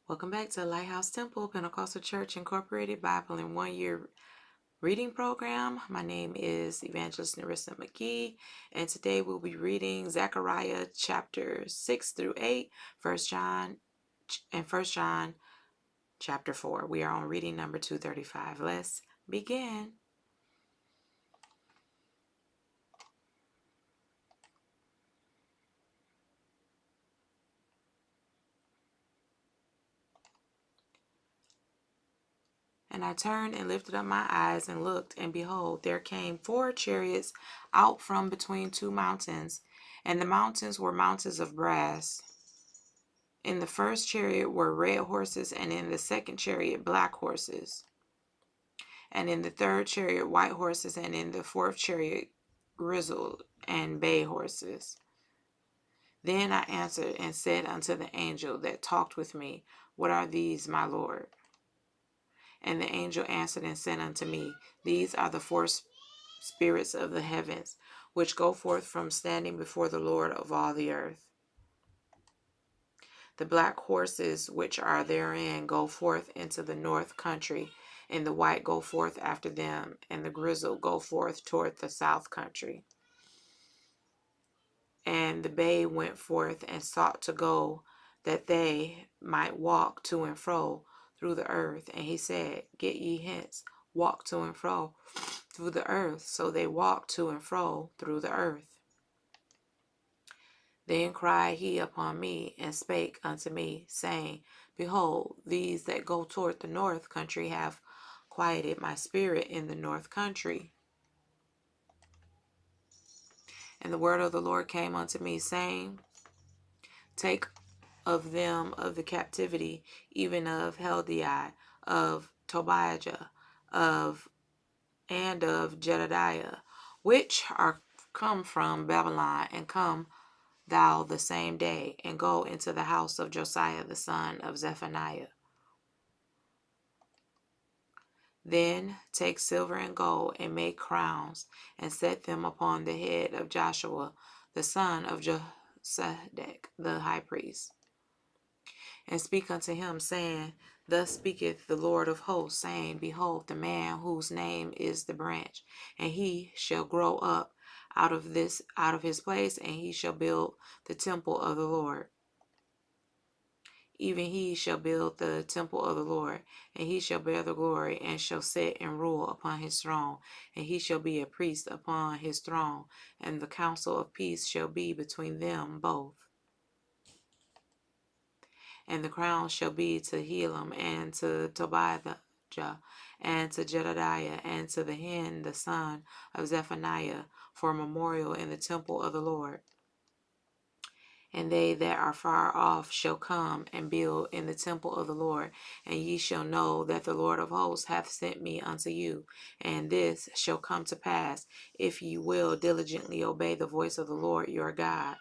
Welcome back to Lighthouse Temple Pentecostal Church Incorporated Bible in 1 Year Reading Program. My name is Evangelist Narissa McGee, and today we'll be reading Zechariah chapter 6 through 8, 1 John, and 1 John chapter 4. We are on reading number 235. Let's begin. And I turned and lifted up my eyes and looked, and behold, there came 4 chariots out from between 2 mountains, and the mountains were mountains of brass. In the first chariot were red horses, and in the second chariot black horses, and in the third chariot white horses, and in the fourth chariot grizzled and bay horses. Then I answered and said unto the angel that talked with me, What are these, my Lord? And the angel answered and said unto me, These are the 4 spirits of the heavens, which go forth from standing before the Lord of all the earth. The black horses which are therein go forth into the north country, and the white go forth after them, and the grizzled go forth toward the south country. And the bay went forth and sought to go, that they might walk to and fro through the earth. And he said, Get ye hence, walk to and fro through the earth. So they walked to and fro through the earth. Then cried he upon me, and spake unto me, saying, Behold, these that go toward the north country have quieted my spirit in the north country. And the word of the Lord came unto me, saying, Take of them of the captivity, even of Heldai, of Tobiah, and of Jedediah, which are come from Babylon, and come thou the same day, and go into the house of Josiah the son of Zephaniah. Then take silver and gold, and make crowns, and set them upon the head of Joshua the son of Josedech the high priest. And speak unto him, saying, Thus speaketh the Lord of hosts, saying, Behold, the man whose name is the branch, and he shall grow up out of his place, and he shall build the temple of the Lord. Even he shall build the temple of the Lord, and he shall bear the glory, and shall sit and rule upon his throne, and he shall be a priest upon his throne, and the counsel of peace shall be between them both. And the crown shall be to Helam, and to Tobiah, and to Jedediah, and to the Hen, the son of Zephaniah, for a memorial in the temple of the Lord. And they that are far off shall come and build in the temple of the Lord, and ye shall know that the Lord of hosts hath sent me unto you. And this shall come to pass, if ye will diligently obey the voice of the Lord your God.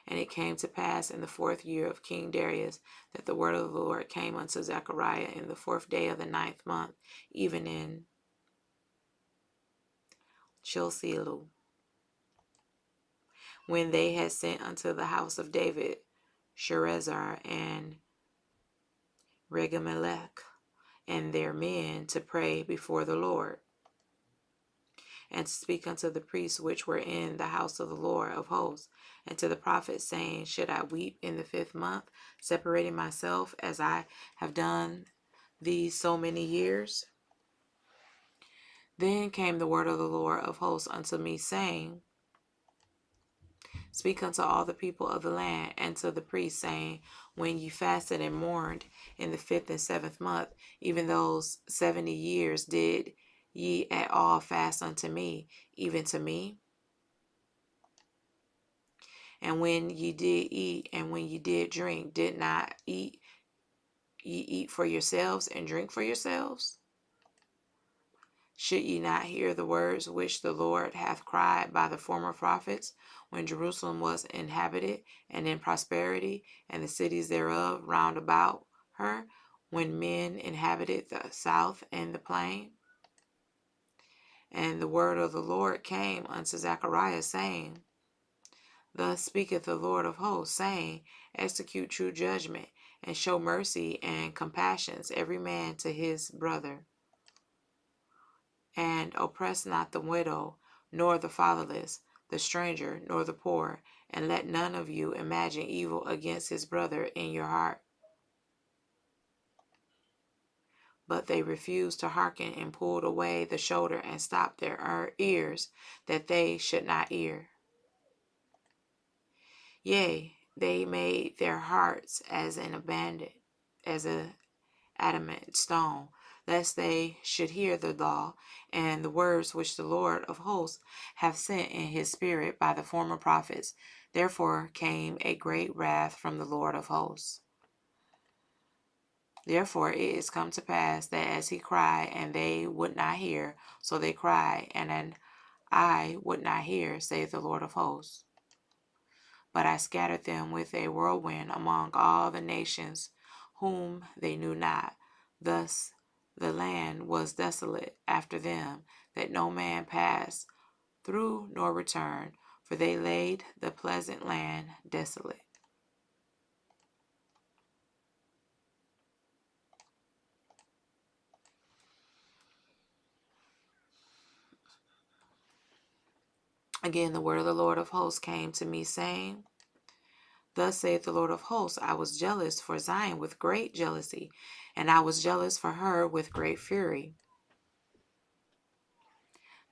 And it came to pass in the 4th year of King Darius, that the word of the Lord came unto Zechariah in the 4th day of the 9th month, even in Chilsilu, when they had sent unto the house of David Sherezer and Regamelech and their men to pray before the Lord, and to speak unto the priests which were in the house of the Lord of hosts, and to the prophets, saying, Should I weep in the 5th month, separating myself as I have done these so many years? Then came the word of the Lord of hosts unto me, saying, Speak unto all the people of the land, and to the priests, saying, When ye fasted and mourned in the 5th and 7th month, even those 70 years, did ye at all fast unto me, even to me? And when ye did eat, and when ye did drink, did not ye eat for yourselves and drink for yourselves? Should ye not hear the words which the Lord hath cried by the former prophets, when Jerusalem was inhabited and in prosperity, and the cities thereof round about her, when men inhabited the south and the plain? And the word of the Lord came unto Zechariah, saying, Thus speaketh the Lord of hosts, saying, Execute true judgment, and show mercy and compassions every man to his brother, and oppress not the widow, nor the fatherless, the stranger, nor the poor, and let none of you imagine evil against his brother in your heart. But they refused to hearken, and pulled away the shoulder, and stopped their ears, that they should not hear. Yea, they made their hearts as an adamant stone, lest they should hear the law and the words which the Lord of hosts hath sent in his spirit by the former prophets. Therefore came a great wrath from the Lord of hosts. Therefore it is come to pass that as he cried, and they would not hear, so they cry, and I would not hear, saith the Lord of hosts. But I scattered them with a whirlwind among all the nations whom they knew not. Thus the land was desolate after them, that no man passed through nor returned, for they laid the pleasant land desolate. Again, the word of the Lord of hosts came to me, saying, Thus saith the Lord of hosts, I was jealous for Zion with great jealousy, and I was jealous for her with great fury.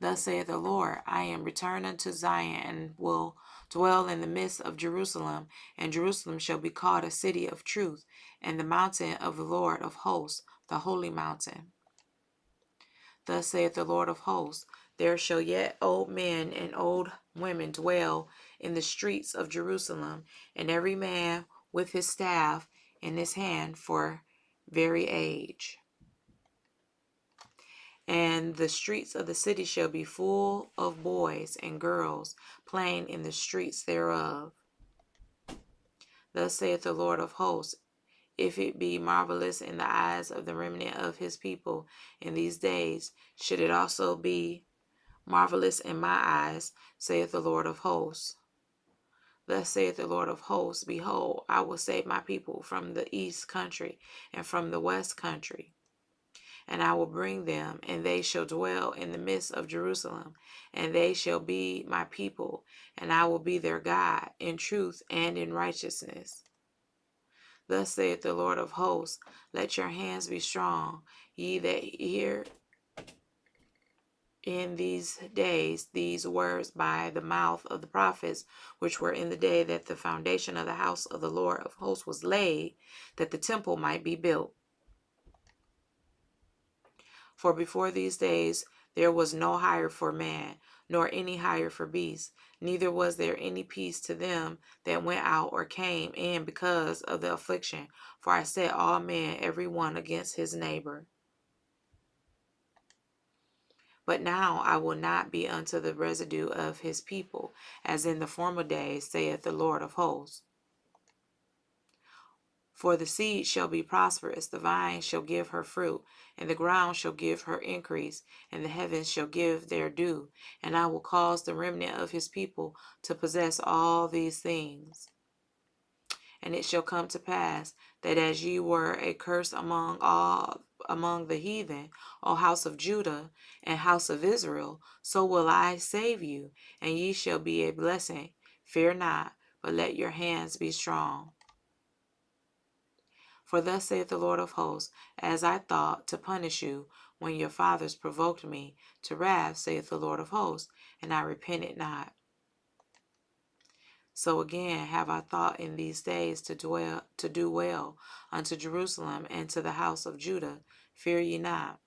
Thus saith the Lord, I am returned unto Zion, and will dwell in the midst of Jerusalem, and Jerusalem shall be called a city of truth, and the mountain of the Lord of hosts, the holy mountain. Thus saith the Lord of hosts, there shall yet old men and old women dwell in the streets of Jerusalem, and every man with his staff in his hand for very age. And the streets of the city shall be full of boys and girls playing in the streets thereof. Thus saith the Lord of hosts, if it be marvelous in the eyes of the remnant of his people in these days, should it also be marvelous in my eyes, saith the Lord of hosts. Thus saith the Lord of hosts, behold, I will save my people from the east country and from the west country. And I will bring them, and they shall dwell in the midst of Jerusalem, and they shall be my people, and I will be their God in truth and in righteousness. Thus saith the Lord of hosts, let your hands be strong, ye that hear in these days these words by the mouth of the prophets, which were in the day that the foundation of the house of the Lord of hosts was laid, that the temple might be built. For before these days there was no hire for man, nor any hire for beast, neither was there any peace to them that went out or came in because of the affliction. For I set all men every one against his neighbor. But now I will not be unto the residue of his people, as in the former days, saith the Lord of hosts. For the seed shall be prosperous, the vine shall give her fruit, and the ground shall give her increase, and the heavens shall give their dew, and I will cause the remnant of his people to possess all these things. And it shall come to pass that as ye were a curse among the heathen, O house of Judah and house of Israel, so will I save you, and ye shall be a blessing. Fear not, but let your hands be strong. For thus saith the Lord of hosts, as I thought to punish you when your fathers provoked me to wrath, saith the Lord of hosts, and I repented not. So again have I thought in these days to do well unto Jerusalem and to the house of Judah. Fear ye not.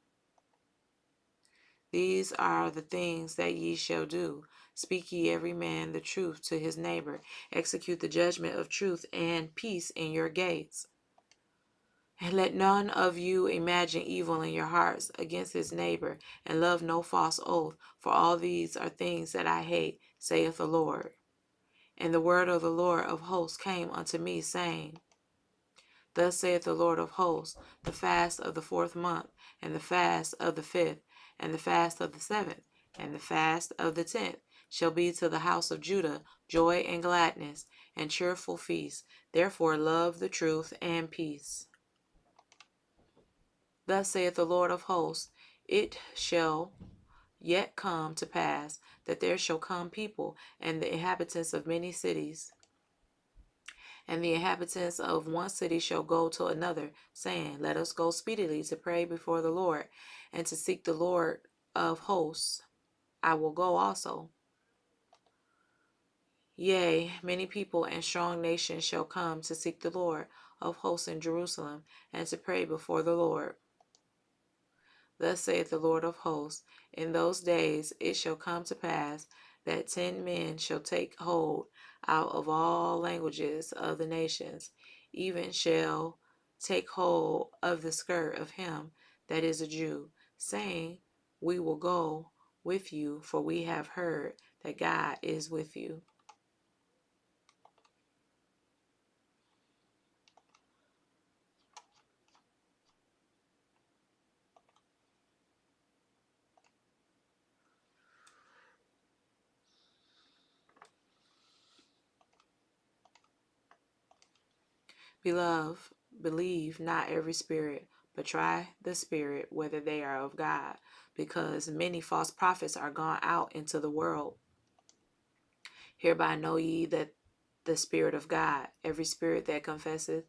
These are the things that ye shall do. Speak ye every man the truth to his neighbor. Execute the judgment of truth and peace in your gates. And let none of you imagine evil in your hearts against his neighbor, and love no false oath, for all these are things that I hate, saith the Lord. And the word of the Lord of hosts came unto me, saying, Thus saith the Lord of hosts, the fast of the 4th month, and the fast of the 5th, and the fast of the 7th, and the fast of the 10th, shall be to the house of Judah joy and gladness, and cheerful feast. Therefore love the truth and peace. Thus saith the Lord of hosts, it shall yet come to pass that there shall come people and the inhabitants of many cities, and the inhabitants of one city shall go to another, saying, let us go speedily to pray before the Lord, and to seek the Lord of hosts. I will go also. Yea, many people and strong nations shall come to seek the Lord of hosts in Jerusalem, and to pray before the Lord. Thus saith the Lord of hosts, in those days it shall come to pass that 10 men shall take hold out of all languages of the nations, even shall take hold of the skirt of him that is a Jew, saying, we will go with you, for we have heard that God is with you. Beloved, believe not every spirit, but try the spirit whether they are of God, because many false prophets are gone out into the world. Hereby know ye that the Spirit of God, every spirit that confesseth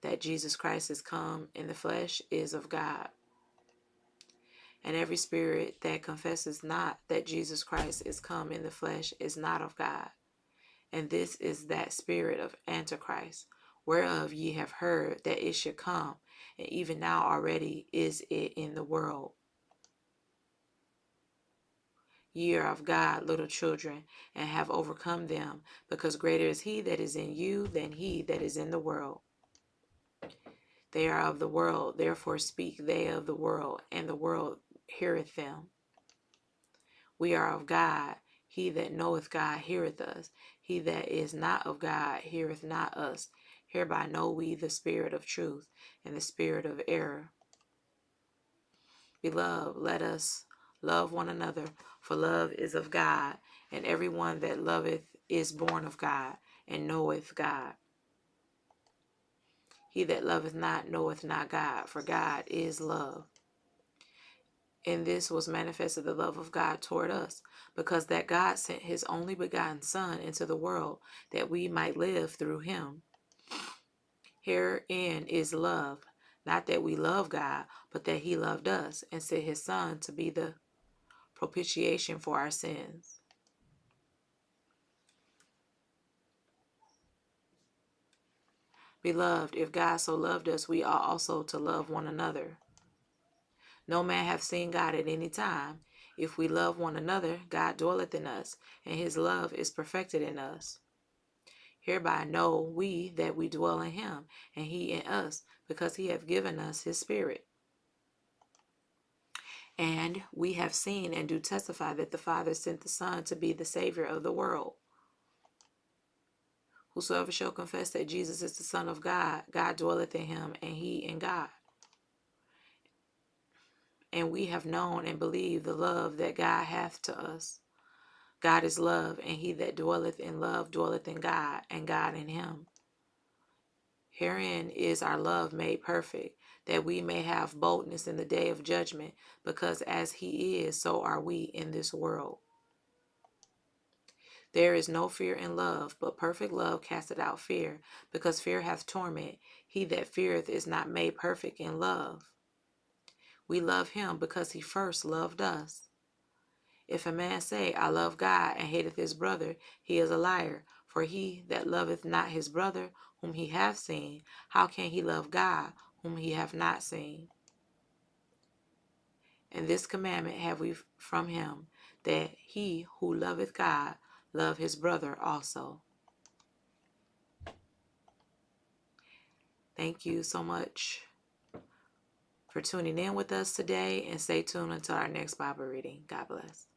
that Jesus Christ is come in the flesh, is of God. And every spirit that confesses not that Jesus Christ is come in the flesh is not of God. And this is that spirit of Antichrist, whereof ye have heard that it should come, and even now already is it in the world. Ye are of God, little children, and have overcome them, because greater is he that is in you than he that is in the world. They are of the world, therefore speak they of the world, and the world heareth them. We are of God. He that knoweth God heareth us. He that is not of God heareth not us. Hereby know we the spirit of truth and the spirit of error. Beloved, let us love one another, for love is of God, and every one that loveth is born of God, and knoweth God. He that loveth not knoweth not God, for God is love. In this was manifested the love of God toward us, because that God sent his only begotten Son into the world, that we might live through him. Herein is love, not that we love God, but that he loved us, and sent his Son to be the propitiation for our sins. Beloved, if God so loved us, we ought also to love one another. No man hath seen God at any time. If we love one another, God dwelleth in us, and his love is perfected in us. Hereby know we that we dwell in him, and he in us, because he hath given us his Spirit. And we have seen and do testify that the Father sent the Son to be the Savior of the world. Whosoever shall confess that Jesus is the Son of God, God dwelleth in him, and he in God. And we have known and believed the love that God hath to us. God is love, and he that dwelleth in love dwelleth in God, and God in him. Herein is our love made perfect, that we may have boldness in the day of judgment, because as he is, so are we in this world. There is no fear in love, but perfect love casteth out fear, because fear hath torment. He that feareth is not made perfect in love. We love him because he first loved us. If a man say, I love God, and hateth his brother, he is a liar. For he that loveth not his brother, whom he hath seen, how can he love God, whom he hath not seen? And this commandment have we from him, that he who loveth God love his brother also. Thank you so much for tuning in with us today, and stay tuned until our next Bible reading. God bless.